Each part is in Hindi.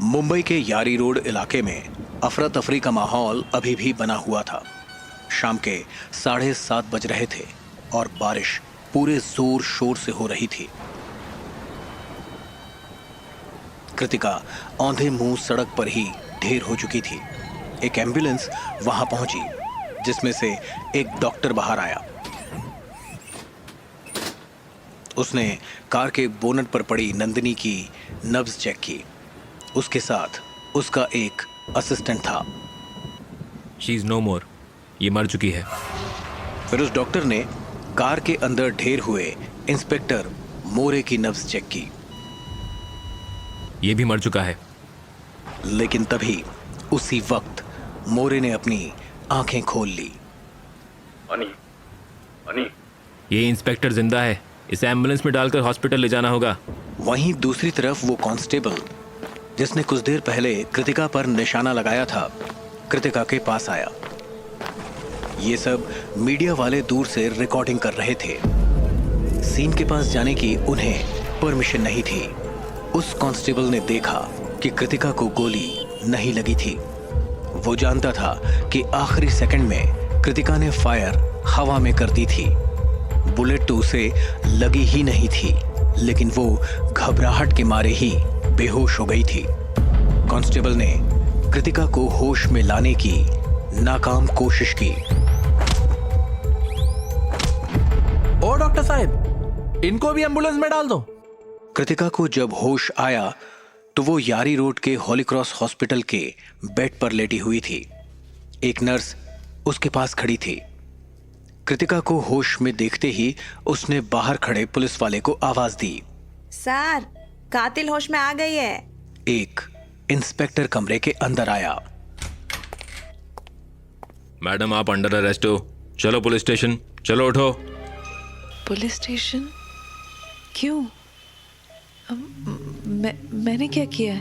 मुंबई के यारी रोड इलाके में अफरा तफरी का माहौल अभी भी बना हुआ था। शाम के 7:30 बज रहे थे और बारिश पूरे जोर शोर से हो रही थी। कृतिका औंधे मुंह सड़क पर ही ढेर हो चुकी थी। एक एम्बुलेंस वहां पहुंची जिसमें से एक डॉक्टर बाहर आया। उसने कार के बोनट पर पड़ी नंदिनी की नब्ज चेक की। उसके साथ उसका एक असिस्टेंट था। शी इज नो मोर, ये मर चुकी है। फिर उस डॉक्टर ने कार के अंदर ढेर हुए इंस्पेक्टर मोरे की नब्ज चेक की। ये भी मर चुका है। लेकिन तभी उसी वक्त मोरे ने अपनी आंखें खोल ली। अनी, अनी। ये इंस्पेक्टर जिंदा है, इसे एम्बुलेंस में डालकर हॉस्पिटल ले जाना होगा। वहीं दूसरी तरफ वो कांस्टेबल जिसने कुछ देर पहले कृतिका पर निशाना लगाया था, कृतिका के पास आया। ये सब मीडिया वाले दूर से रिकॉर्डिंग कर रहे थे। सीन के पास जाने की उन्हें परमिशन नहीं थी। उस कांस्टेबल ने देखा कि कृतिका को गोली नहीं लगी थी। वो जानता था कि आखिरी सेकंड में कृतिका ने फायर हवा में कर दी थी। बुलेट तो उसे लगी ही नहीं थी, लेकिन वो घबराहट के मारे ही बेहोश हो गई थी। कांस्टेबल ने कृतिका को होश में लाने की नाकाम कोशिश की। ओ डॉक्टर साहब, इनको भी एम्बुलेंस में डाल दो। कृतिका को जब होश आया तो वो यारी रोड के हॉली क्रॉस हॉस्पिटल के बेड पर लेटी हुई थी। एक नर्स उसके पास खड़ी थी। कृतिका को होश में देखते ही उसने बाहर खड़े पुलिस वाले को आवाज दी। सर, कातिल होश में आ गई है। एक इंस्पेक्टर कमरे के अंदर आया। मैडम, आप अंडर अरेस्ट हो। चलो पुलिस स्टेशन, चलो उठो। Police station? क्यों? मैंने क्या किया है?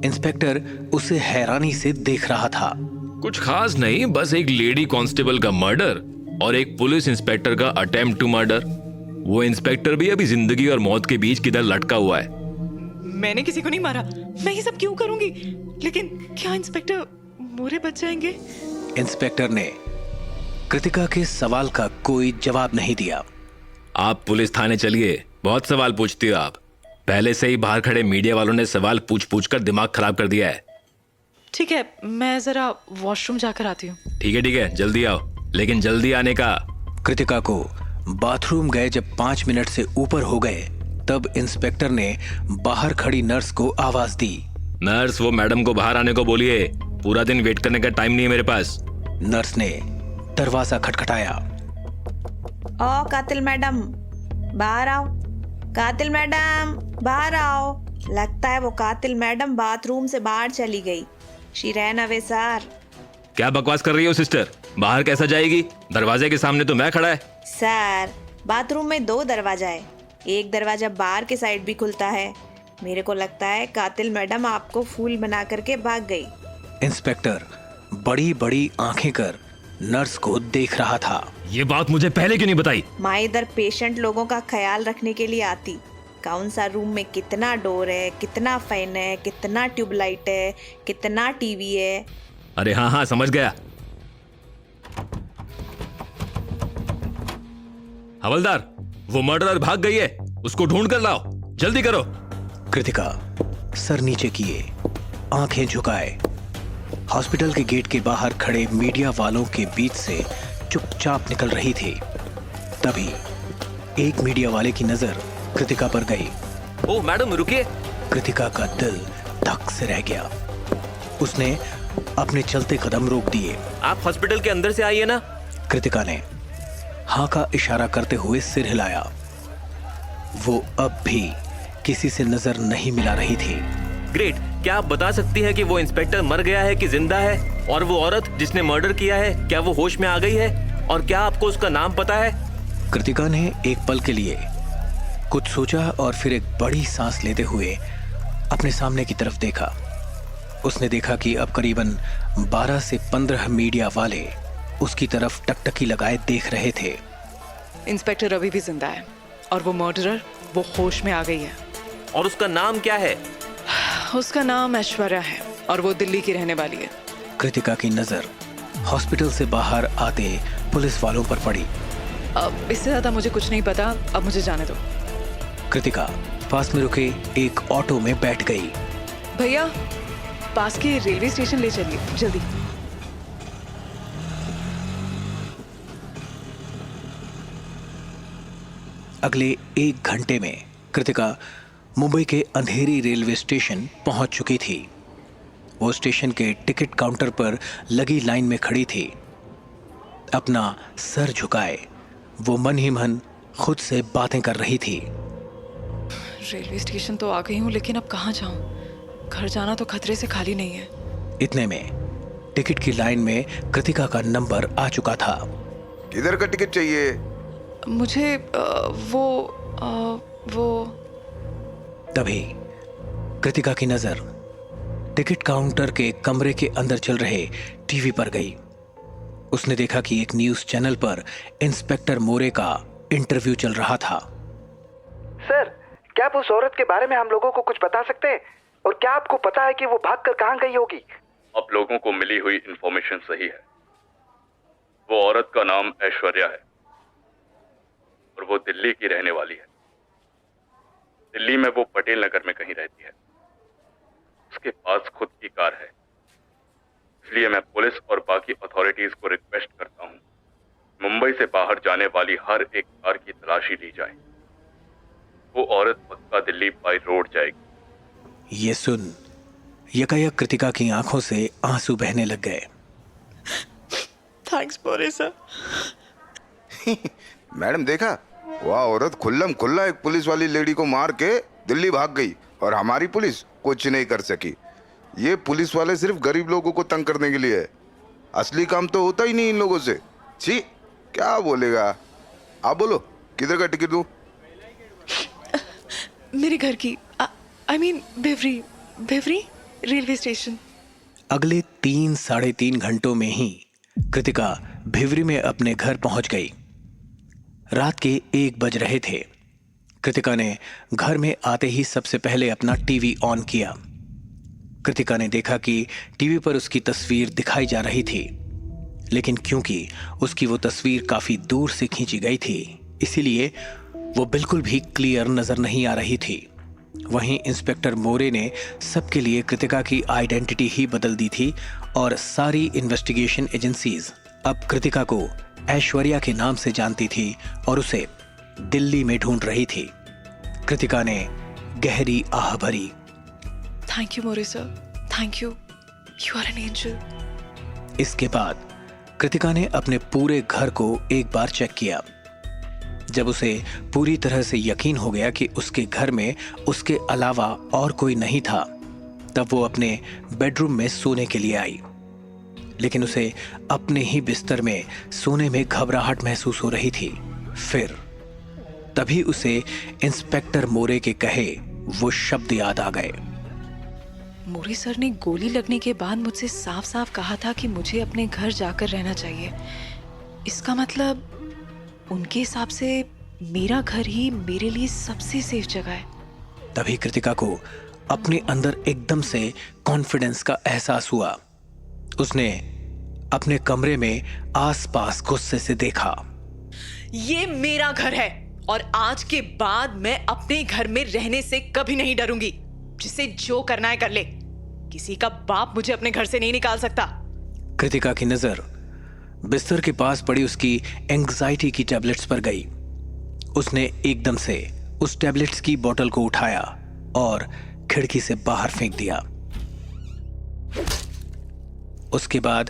इंस्पेक्टर उसे हैरानी से देख रहा था। कुछ खास नहीं, बस एक लेडी कांस्टेबल का मर्डर और एक पुलिस इंस्पेक्टर का अटेम्प्ट टू मर्डर। वो इंस्पेक्टर भी अभी जिंदगी और मौत के बीच किधर लटका हुआ है। मैंने किसी को नहीं मारा, मैं ये सब क्यों करूंगी? लेकिन क्या इंस्पेक्टर मोरे बच जाएंगे? इंस्पेक्टर ने कृतिका के सवाल का कोई जवाब नहीं दिया। आप पुलिस थाने चलिए, बहुत सवाल पूछती हो आप। पहले से ही बाहर खड़े मीडिया वालों ने सवाल पूछ पूछ कर दिमाग खराब कर दिया है। ठीक है, मैं जरा वॉशरूम जाकर आती हूँ। ठीक है, जल्दी आओ, लेकिन जल्दी आने का। कृतिका को बाथरूम गए जब 5 मिनट से ऊपर हो गए, तब इंस्पेक्टर ने बाहर खड़ी नर्स को आवाज दी। नर्स, वो मैडम को बाहर आने को बोलिए, पूरा दिन वेट करने का टाइम नहीं है मेरे पास। नर्स ने दरवाजा खटखटाया। ओ कातिल मैडम, बाहर आओ। कातिल मैडम, बाहर आओ। लगता है वो कातिल मैडम बाथरूम से बाहर चली गई। She ran away sir. क्या बकवास कर रही हो सिस्टर? बाहर कैसा जाएगी? दरवाजे के सामने तो मैं खड़ा है। सर, बाथरूम में 2 दरवाजा है। एक दरवाजा बाहर के साइड भी खुलता है। मेरे को लगता है कातिल मैडम आपको फूल बना करके भाग गई। इंस्पेक्टर बड़ी बड़ी आंखें कर नर्स को देख रहा था। ये बात मुझे पहले क्यों नहीं बताई? माँ इधर पेशेंट लोगों का ख्याल रखने के लिए आती। कौन सा रूम में कितना डोर है, कितना फैन है, कितना ट्यूबलाइट है, कितना टीवी है। अरे हाँ, समझ गया। हवलदार, वो मर्डरर भाग गई है, उसको ढूंढ कर लाओ, जल्दी करो। कृतिका सर नीचे किए, आंखें झुकाए, हॉस्पिटल के गेट के बाहर खड़े मीडिया वालों के बीच से चुपचाप निकल रही थी। तभी एक मीडिया वाले की नजर कृतिका पर गई। ओ मैडम, रुकिए। कृतिका का दिल धक से रह गया। उसने अपने चलते कदम रोक दिए। आप हॉस्पिटल के अंदर से आइए ना। कृतिका ने हाँ का इशारा करते हुए सिर हिलाया। वो अब भी किसी से नजर नहीं मिला रही थी। ग्रेट, क्या आप बता सकती हैं कि वो इंस्पेक्टर मर गया है कि जिंदा है? और वो औरत जिसने मर्डर किया है, क्या वो होश में आ गई है? और क्या आपको उसका नाम पता है? कृतिका ने एक पल के लिए कुछ सोचा और फिर एक बड़ी सांस लेते हुए अपने सामने की तरफ देखा। उसने देखा कि अब करीबन 12 से 15 मीडिया वाले उसकी तरफ टकटकी लगाए देख रहे थे। इंस्पेक्टर अभी भी जिंदा है और वो मर्डरर वो होश में आ गई है। और उसका नाम क्या है? उसका नाम ऐश्वर्या है और वो दिल्ली की रहने वाली है। कृतिका की नजर हॉस्पिटल से बाहर आते पुलिस वालों पर पड़ी। अब इससे ज्यादा मुझे कुछ नहीं पता, अब मुझे जाने दो। कृतिका पास में रुके एक ऑटो में बैठ गई। भैया पास के रेलवे स्टेशन ले चलिए जल्दी। अगले 1 घंटे में कृतिका मुंबई के अंधेरी रेलवे स्टेशन पहुंच चुकी थी। वो स्टेशन के टिकट काउंटर पर लगी लाइन में खड़ी थी। अपना सर झुकाए वो मन ही मन खुद से बातें कर रही थी। रेलवे स्टेशन तो आ गई हूँ, लेकिन अब कहाँ जाऊँ? घर जाना तो खतरे से खाली नहीं है। इतने में टिकट की लाइन में कृतिका का नंबर आ चुका था। किधर का टिकट चाहिए? मुझे वो तभी कृतिका की नजर टिकट काउंटर के कमरे के अंदर चल रहे टीवी पर गई। उसने देखा कि एक न्यूज चैनल पर इंस्पेक्टर मोरे का इंटरव्यू चल रहा था। सर, क्या आप उस औरत के बारे में हम लोगों को कुछ बता सकते हैं? और क्या आपको पता है कि वो भागकर कहाँ गई होगी? आप लोगों को मिली हुई इंफॉर्मेशन सही है। वो औरत का नाम ऐश्वर्या है और वो दिल्ली की रहने वाली है। दिल्ली में वो पटेल नगर में कहीं रहती है। उसके पास खुद की कार है। इसलिए मैं पुलिस और बाकी अथॉरिटीज को रिक्वेस्ट करता हूं, मुंबई से बाहर जाने वाली हर एक कार की तलाशी ली जाए। वो औरत पक्का दिल्ली बाय रोड जाएगी। ये सुन यकायक कृतिका की आंखों से आंसू बहने लग गए। थैंक्स मोरे सर। मैडम देखा, वह औरत खुल्लम खुल्ला एक पुलिस वाली लेडी को मार के दिल्ली भाग गई और हमारी पुलिस कुछ नहीं कर सकी। ये पुलिस वाले सिर्फ गरीब लोगों को तंग करने के लिए है। असली काम तो होता ही नहीं इन लोगों से। छी, क्या बोलेगा? आप बोलो, किधर का टिकट दूं? मेरे घर की आई मीन बेवरी रेलवे स्टेशन। अगले 3-3.5 घंटों में ही कृतिका भिवरी में अपने घर पहुंच गई। रात के 1 बज रहे थे। कृतिका ने घर में आते ही सबसे पहले अपना टीवी ऑन किया। कृतिका ने देखा कि टीवी पर उसकी तस्वीर दिखाई जा रही थी, लेकिन क्योंकि उसकी वो तस्वीर काफी दूर से खींची गई थी, इसीलिए वो बिल्कुल भी क्लियर नजर नहीं आ रही थी। वहीं इंस्पेक्टर मोरे ने सबके लिए कृतिका की आइडेंटिटी ही बदल दी थी और सारी इन्वेस्टिगेशन एजेंसीज अब कृतिका को ऐश्वर्या के नाम से जानती थी और उसे दिल्ली में ढूंढ रही थी। कृतिका ने गहरी आह भरी। Thank you More sir, thank you, you are an angel. इसके बाद कृतिका ने अपने पूरे घर को एक बार चेक किया। जब उसे पूरी तरह से यकीन हो गया कि उसके घर में उसके अलावा और कोई नहीं था, तब वो अपने बेडरूम में सोने के लिए आई। लेकिन उसे अपने ही बिस्तर में सोने में घबराहट महसूस हो रही थी। फिर तभी उसे इंस्पेक्टर मोरे के कहे वो शब्द याद आ गए। मोरे सर ने गोली लगने के बाद मुझसे साफ साफ कहा था कि मुझे अपने घर जाकर रहना चाहिए। इसका मतलब उनके हिसाब से मेरा घर ही मेरे लिए सबसे सेफ जगह है। तभी कृतिका को अपने अंदर एकदम से कॉन्फिडेंस का एहसास हुआ। उसने अपने कमरे में आसपास गुस्से से देखा। ये मेरा घर है और आज के बाद मैं अपने घर में रहने से कभी नहीं डरूंगी। जिसे जो करना है कर ले। किसी का बाप मुझे अपने घर से नहीं निकाल सकता। कृतिका की नजर बिस्तर के पास पड़ी उसकी एंग्जाइटी की टैबलेट्स पर गई। उसने एकदम से उस टैबलेट्स की बोतल को उठाया और खिड़की से बाहर फेंक दिया। उसके बाद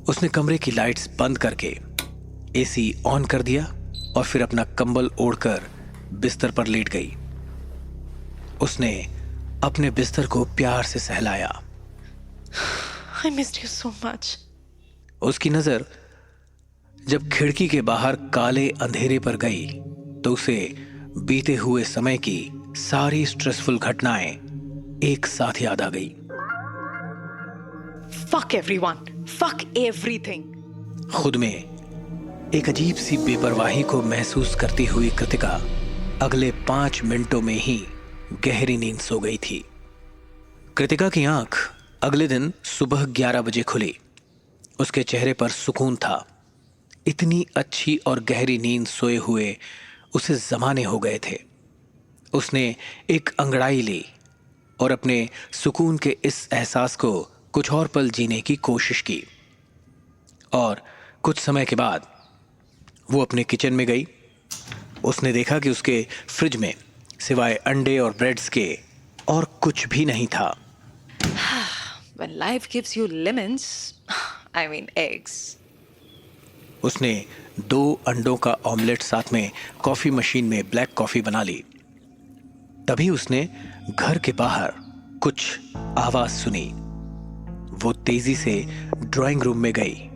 उसने कमरे की लाइट्स बंद करके एसी ऑन कर दिया और फिर अपना कंबल ओढ़कर बिस्तर पर लेट गई। उसने अपने बिस्तर को प्यार से सहलाया। I missed you so much. उसकी नजर जब खिड़की के बाहर काले अंधेरे पर गई तो उसे बीते हुए समय की सारी स्ट्रेसफुल घटनाएं एक साथ याद आ गई। Fuck everyone. Fuck everything. खुद में एक अजीब सी बेपरवाही को महसूस करती हुई कृतिका अगले 5 मिनटों में ही गहरी नींद सो गई थी। कृतिका की आंख अगले दिन सुबह 11 बजे खुली। उसके चेहरे पर सुकून था। इतनी अच्छी और गहरी नींद सोए हुए उसे जमाने हो गए थे। उसने एक अंगड़ाई ली और अपने सुकून के इस एहसास को कुछ और पल जीने की कोशिश की। और कुछ समय के बाद वो अपने किचन में गई। उसने देखा कि उसके फ्रिज में सिवाय अंडे और ब्रेड्स के और कुछ भी नहीं था। When life gives you lemons, I mean eggs. उसने 2 अंडों का ऑमलेट साथ में कॉफी मशीन में ब्लैक कॉफी बना ली। तभी उसने घर के बाहर कुछ आवाज सुनी। वो तेजी से ड्राइंग रूम में गई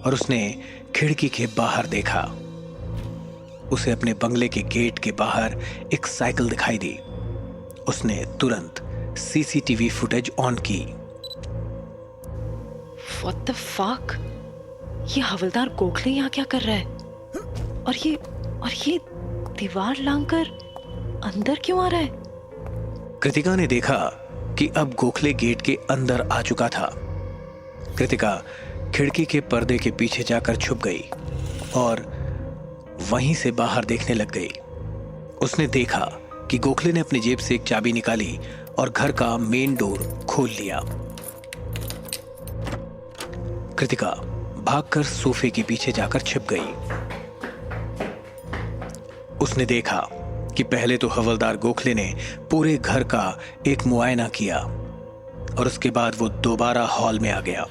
और उसने खिड़की के बाहर देखा। उसे अपने बंगले के गेट के बाहर एक साइकिल दिखाई दी। उसने तुरंत सीसीटीवी फुटेज ऑन की। What the fuck? ये हवलदार गोखले यहाँ क्या कर रहा है? और ये दीवार लांघकर अंदर क्यों आ रहा है? कृतिका ने देखा कि अब गोखले गेट के अंदर आ चुका था। कृतिका खिड़की के पर्दे के पीछे जाकर छुप गई और वहीं से बाहर देखने लग गई। उसने देखा कि गोखले ने अपनी जेब से एक चाबी निकाली और घर का मेन डोर खोल लिया। कृतिका भागकर सोफे के पीछे जाकर छिप गई। उसने देखा कि पहले तो हवलदार गोखले ने पूरे घर का एक मुआयना किया और उसके बाद वो दोबारा हॉल में आ गया।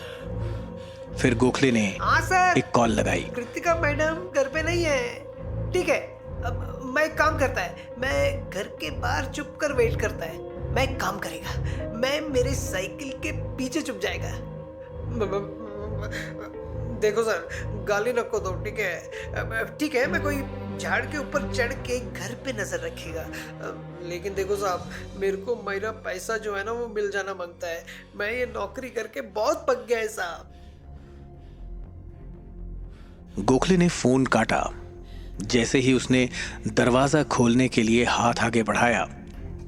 फिर गोखले ने हाँ सर, एक कॉल लगाई। कृतिका मैडम घर पे नहीं है। ठीक है, अब मैं एक काम करता है, मैं घर के बाहर चुप कर वेट करता है। मैं एक काम करेगा, मैं मेरे साइकिल के पीछे छुप जाएगा। देखो सर, गाली नको दो, ठीक है? ठीक है, मैं कोई झाड़ के ऊपर चढ़ के घर पे नजर रखेगा। लेकिन देखो साहब, मेरे को मेरा पैसा जो है ना वो मिल जाना मांगता है। मैं ये नौकरी करके बहुत पक गया है साहब। गोखले ने फोन काटा। जैसे ही उसने दरवाजा खोलने के लिए हाथ आगे बढ़ाया,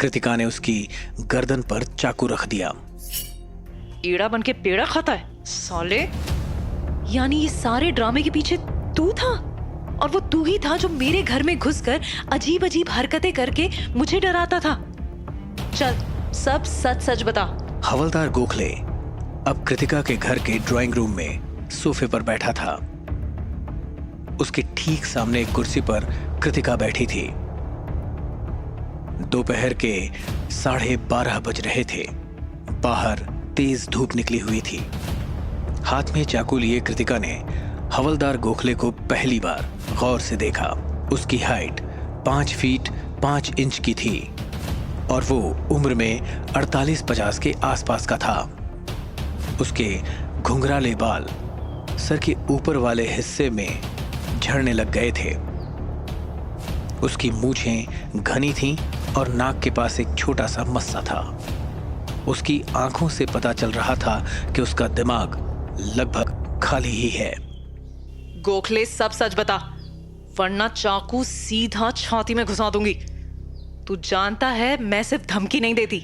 कृतिका ने उसकी गर्दन पर चाकू रख दिया। ईड़ा बन के पेड़ा खाता है साले। यानी ये सारे ड्रामे के पीछे तू था, और वो तू ही था जो मेरे घर में घुसकर अजीब अजीब हरकतें करके मुझे डराता था। चल सब सच सच बता। हवलदार गोखले अब कृतिका के घर के ड्राइंग रूम में सोफे पर बैठा था। उसके ठीक सामने एक कुर्सी पर कृतिका बैठी थी। दोपहर के 12:30 बज रहे थे। बाहर तेज धूप निकली हुई थी। हाथ में चाकू लिए कृतिका ने हवलदार गोखले को पहली बार गौर से देखा। उसकी हाइट 5 फीट 5 इंच की थी और वो उम्र में 48-50 के आसपास का था। उसके घुंघराले बाल सर के ऊपर वाले हिस्से में झड़ने लग गए थे। उसकी मूछें घनी थीं और नाक के पास एक छोटा सा मस्सा था। उसकी आंखों से पता चल रहा था कि उसका दिमाग लगभग खाली ही है। गोखले सब सच बता, वरना चाकू सीधा छाती में घुसा दूंगी। तू जानता है मैं सिर्फ धमकी नहीं देती।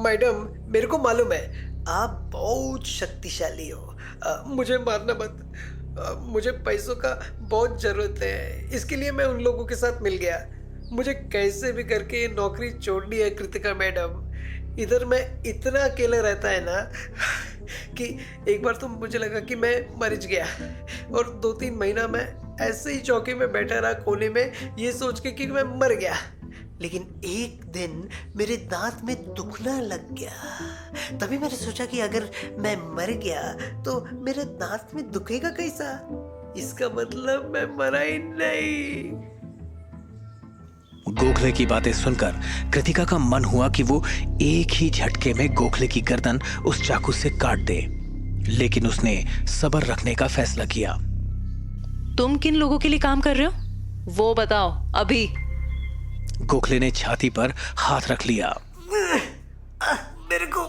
मैडम, मेरे को मालूम है आप बहुत शक्तिशाली हो। मुझे मारना मत। मुझे पैसों का बहुत जरूरत है, इसके लिए मैं उन लोगों के साथ मिल गया। मुझे कैसे भी करके ये नौकरी छोड़नी है कृतिका मैडम। इधर मैं इतना अकेला रहता है ना कि एक बार तो मुझे लगा कि मैं मर गया, और 2-3 महीना मैं ऐसे ही चौकी में बैठा रहा कोने में, ये सोच के कि मैं मर गया। लेकिन एक दिन मेरे दांत में दुखना लग गया। तभी मैंने सोचा कि अगर मैं मर गया तो मेरे दांत में दुखेगा कैसा? इसका मतलब मैं मरा ही नहीं। गोखले की बातें सुनकर कृतिका का मन हुआ कि वो एक ही झटके में गोखले की गर्दन उस चाकू से काट दे, लेकिन उसने सब्र रखने का फैसला किया। तुम किन लोगों के लिए काम कर रहे हो वो बताओ अभी। गोखले ने छाती पर हाथ रख लिया। मेरे को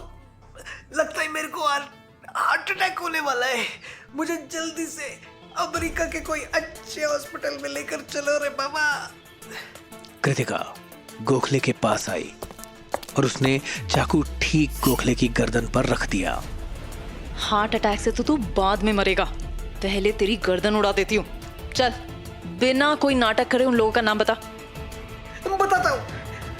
लगता है मेरे को हार्ट अटैक होने वाला है। मुझे जल्दी से अमेरिका के कोई अच्छे हॉस्पिटल में लेकर चलो रे बाबा। कृतिका गोखले के पास आई और उसने चाकू ठीक गोखले की गर्दन पर रख दिया। हार्ट अटैक से तो तू बाद में मरेगा, पहले तेरी गर्दन उड़ा देती हूँ। चल, बिना कोई नाटक करे उन लोगों का नाम बता। बताता हूँ,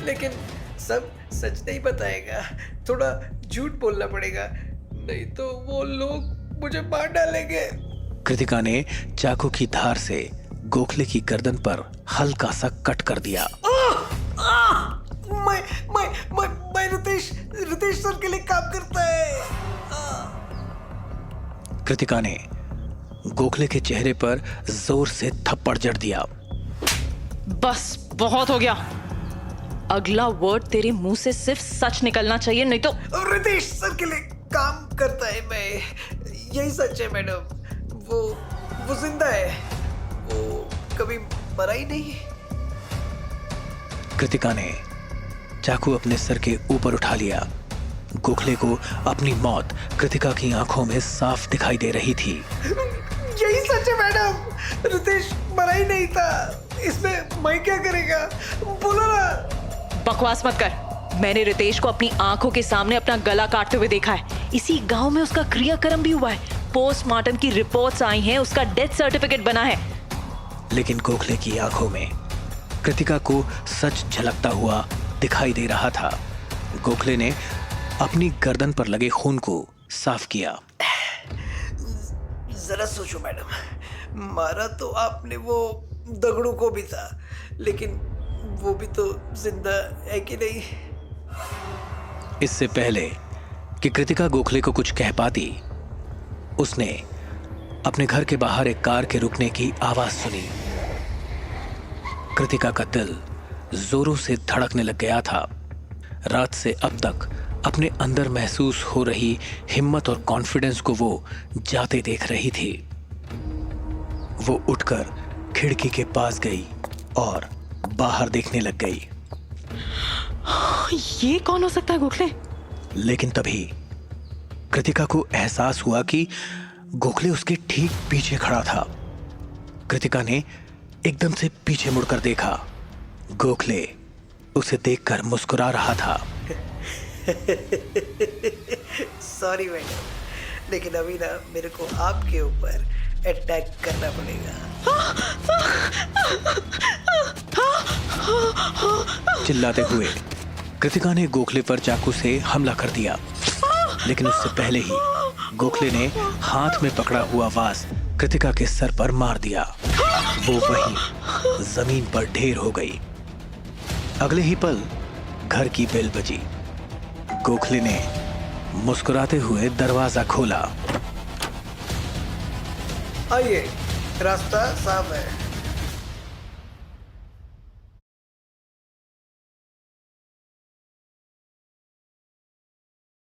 लेकिन सब सच नहीं बताएगा, थोड़ा झूठ बोलना पड़ेगा, नहीं तो वो लोग मुझे मार डालेंगे। कृतिका ने चाकू की धार से गोखले की गर्दन पर हल्का सा कट कर दिया। मैं रितेश सर के लिए काम करता है। कृतिका ने गोखले के चेहरे पर जोर से थप्पड़ जड़ दिया। बस बहुत हो गया, अगला वर्ड तेरे मुंह से सिर्फ सच निकलना चाहिए, नहीं तो। रितेश सर के लिए काम करता है मैं, यही सच है मैडम। वो जिंदा है, वो कभी मरा ही नहीं। कृतिका ने चाकू अपने सर के ऊपर उठा लिया। गोखले को अपनी मौत कृतिका की आंखों में साफ दिखाई दे रही थी। यही सच है मैडम, रितेश मरा ही नहीं था, इसमें मैं क्या करेगा, बोलो ना। बकवास मत कर, मैंने रितेश को अपनी आंखों के सामने अपना गला काटते हुए देखा है। इसी गांव में उसका क्रियाक्रम भी हुआ है, पोस्टमार्टम की रिपोर्ट्स आई हैं, उसका डेथ सर्टिफिकेट बना है। लेकिन गोखले की आंखों में कृतिका को सच झलकता हुआ दिखाई दे रहा था। गोखले ने अपनी गर्दन पर लगे खून को साफ किया। जरा सोचो मैडम, मारा तो आपने वो दगड़ू को भी था, लेकिन वो भी तो जिंदा है कि नहीं? इससे पहले कि कृतिका गोखले को कुछ कह पाती, उसने अपने घर के बाहर एक कार के रुकने की आवाज सुनी। कृतिका का दिल जोरों से धड़कने लग गया था। रात से अब तक अपने अंदर महसूस हो रही हिम्मत और कॉन्फिडेंस को वो जाते देख रही थी। वो उठकर खिड़की के पास गई और बाहर देखने लग गई। ये कौन हो सकता है गोखले? लेकिन तभी कृतिका को एहसास हुआ कि गोखले उसके ठीक पीछे खड़ा था। कृतिका ने एकदम से पीछे मुड़कर देखा। गोखले उसे देखकर मुस्कुरा रहा था। सॉरी मैडम, लेकिन अभी ना मेरे को आपके ऊपर अटैक करना पड़ेगा। चिल्लाते हुए कृतिका ने गोखले पर चाकू से हमला कर दिया, लेकिन उससे पहले ही गोखले ने हाथ में पकड़ा हुआ वास कृतिका के सर पर मार दिया। वो वहीं जमीन पर ढेर हो गई। अगले ही पल घर की बेल बजी। गोखले ने मुस्कुराते हुए दरवाजा खोला। आइए, रास्ता साफ है।